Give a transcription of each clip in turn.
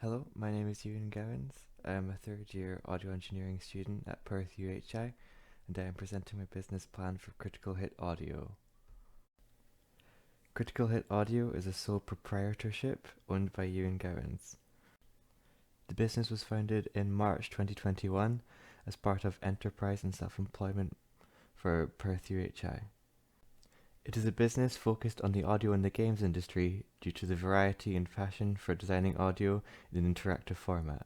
Hello, my name is Ewan Gowans. I am a third year audio engineering student at Perth UHI, and I am presenting my business plan for Critical Hit Audio. Critical Hit Audio is a sole proprietorship owned by Ewan Gowans. The business was founded in March 2021 as part of Enterpprise and Self Employment for Perth UHI. It is a business focused on the audio and the games industry due to the variety and passion for designing audio in an interactive format.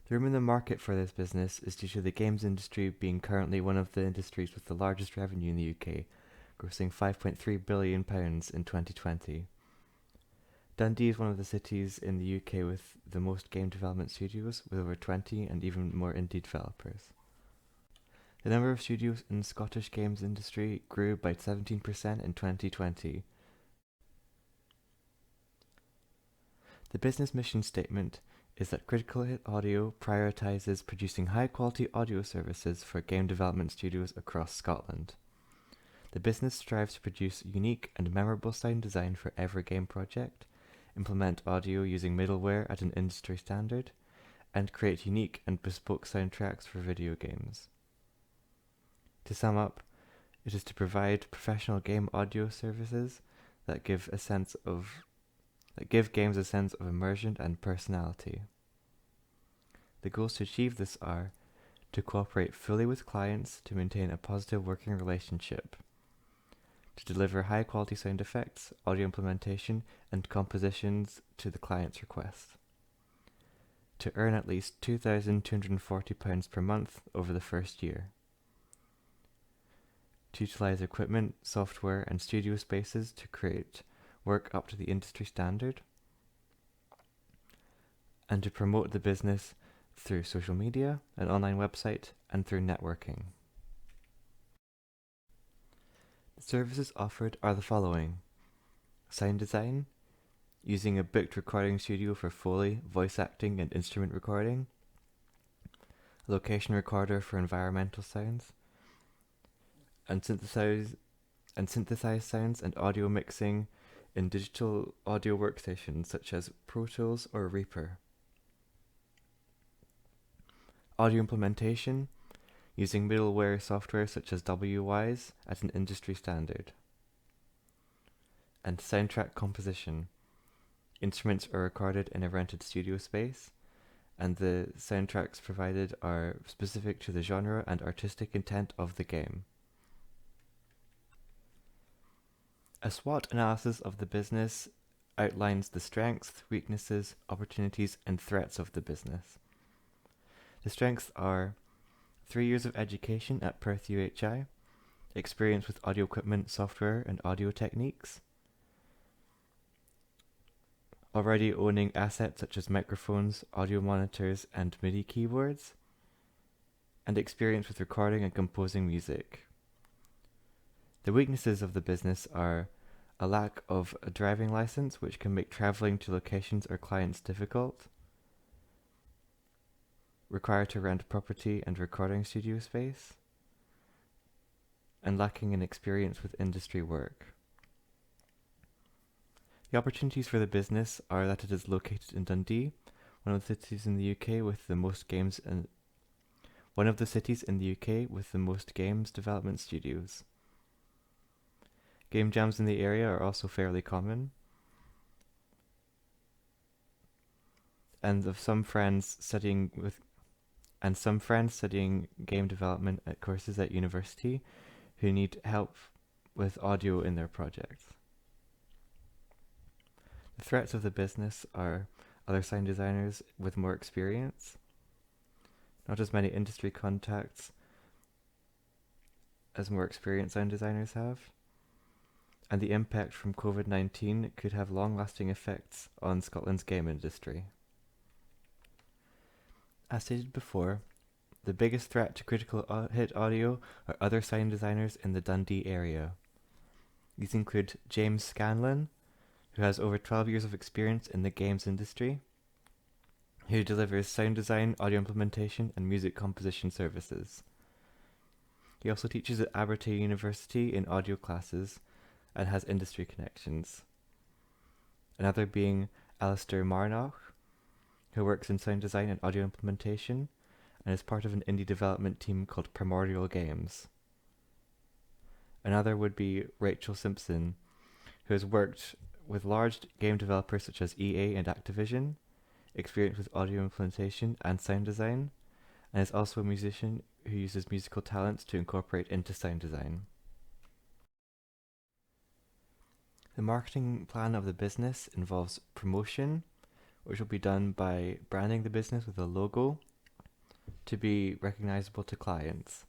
The room in the market for this business is due to the games industry being currently one of the industries with the largest revenue in the UK, grossing £5.3 billion in 2020. Dundee is one of the cities in the UK with the most game development studios, with over 20 and even more indie developers. The number of studios in the Scottish games industry grew by 17% in 2020. The business mission statement is that Critical Hit Audio prioritizes producing high-quality audio services for game development studios across Scotland. The business strives to produce unique and memorable sound design for every game project, implement audio using middleware at an industry standard, and create unique and bespoke soundtracks for video games. To sum up, it is to provide professional game audio services that give games a sense of immersion and personality. The goals to achieve this are to cooperate fully with clients to maintain a positive working relationship, to deliver high-quality sound effects, audio implementation, and compositions to the client's request, to earn at least £2,240 per month over the first year, to utilize equipment, software, and studio spaces to create work up to the industry standard, and to promote the business through social media, an online website, and through networking. The services offered are the following: sound design, using a booked recording studio for Foley, voice acting, and instrument recording, a location recorder for environmental sounds, and synthesized sounds and audio mixing in digital audio workstations such as Pro Tools or Reaper. Audio implementation, using middleware software such as WWise at an industry standard. And soundtrack composition. Instruments are recorded in a rented studio space, and the soundtracks provided are specific to the genre and artistic intent of the game. A SWOT analysis of the business outlines the strengths, weaknesses, opportunities, and threats of the business. The strengths are 3 years of education at Perth UHI, experience with audio equipment, software, and audio techniques, already owning assets such as microphones, audio monitors, and MIDI keyboards, and experience with recording and composing music. The weaknesses of the business are a lack of a driving license, which can make traveling to locations or clients difficult, require to rent property and recording studio space, and lacking in experience with industry work. The opportunities for the business are that it is located in Dundee, one of the cities in the UK with the most games development studios. Game jams in the area are also fairly common, and some friends studying game development at courses at university who need help with audio in their projects. The threats of the business are other sound designers with more experience, not as many industry contacts as more experienced sound designers have, and the impact from COVID-19 could have long-lasting effects on Scotland's game industry. As stated before, the biggest threat to Critical Hit Audio are other sound designers in the Dundee area. These include James Scanlon, who has over 12 years of experience in the games industry, who delivers sound design, audio implementation, and music composition services. He also teaches at Abertay University in audio classes and has industry connections. Another being Alistair Marnock, who works in sound design and audio implementation and is part of an indie development team called Primordial Games. Another would be Rachel Simpson, who has worked with large game developers such as EA and Activision, experience with audio implementation and sound design, and is also a musician who uses musical talents to incorporate into sound design. The marketing plan of the business involves promotion, which will be done by branding the business with a logo to be recognizable to clients,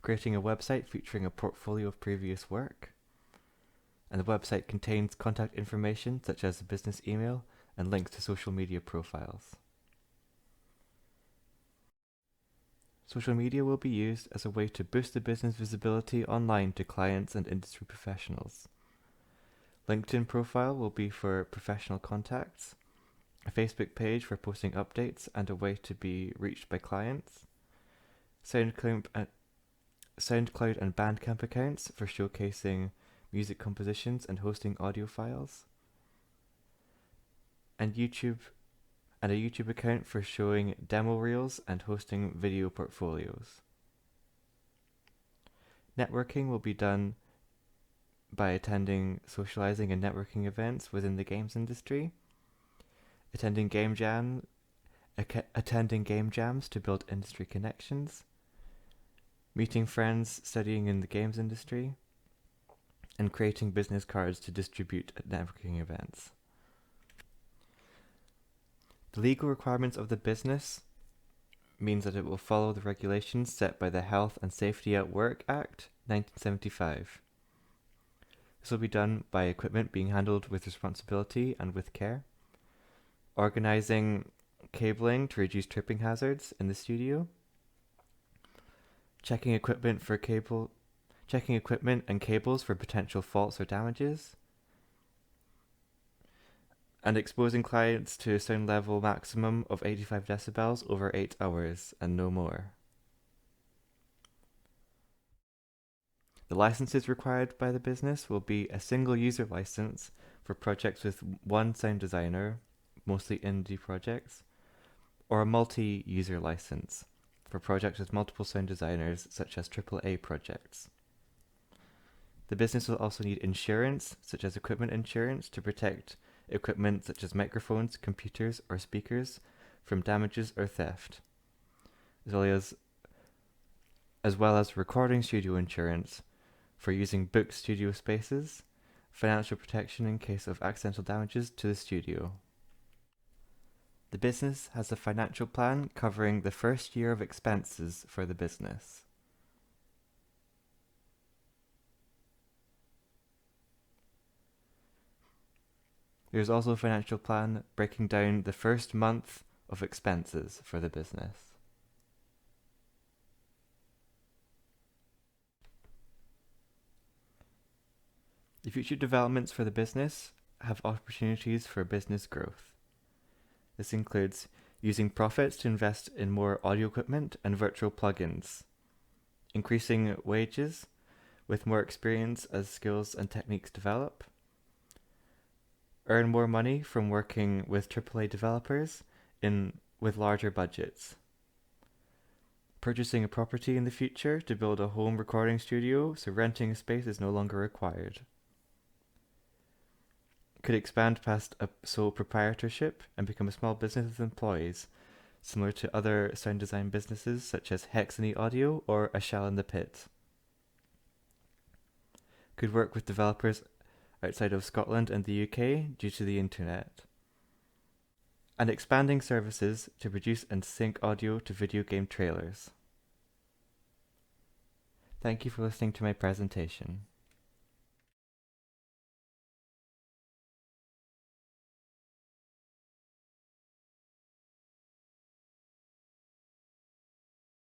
creating a website featuring a portfolio of previous work, and the website contains contact information such as a business email and links to social media profiles. Social media will be used as a way to boost the business visibility online to clients and industry professionals. LinkedIn profile will be for professional contacts, a Facebook page for posting updates and a way to be reached by clients, SoundCloud and Bandcamp accounts for showcasing music compositions and hosting audio files, and a YouTube account for showing demo reels and hosting video portfolios. Networking will be done by attending socializing and networking events within the games industry, attending game jams to build industry connections, meeting friends studying in the games industry, and creating business cards to distribute at networking events. The legal requirements of the business means that it will follow the regulations set by the Health and Safety at Work Act 1975. This will be done by equipment being handled with responsibility and with care, organizing cabling to reduce tripping hazards in the studio, checking equipment and cables for potential faults or damages, and exposing clients to a sound level maximum of 85 decibels over 8 hours and no more. The licenses required by the business will be a single user license for projects with one sound designer, mostly indie projects, or a multi-user license for projects with multiple sound designers, such as AAA projects. The business will also need insurance, such as equipment insurance, to protect equipment such as microphones, computers, or speakers from damages or theft, as well as recording studio insurance for using booked studio spaces, financial protection in case of accidental damages to the studio. The business has a financial plan covering the first year of expenses for the business. There's also a financial plan breaking down the first month of expenses for the business. The future developments for the business have opportunities for business growth. This includes using profits to invest in more audio equipment and virtual plugins, increasing wages with more experience as skills and techniques develop, earn more money from working with AAA developers with larger budgets, purchasing a property in the future to build a home recording studio so renting a space is no longer required, could expand past a sole proprietorship and become a small business with employees, similar to other sound design businesses such as Hexany Audio or A Shell in the Pit. Could work with developers outside of Scotland and the UK due to the internet. And expanding services to produce and sync audio to video game trailers. Thank you for listening to my presentation.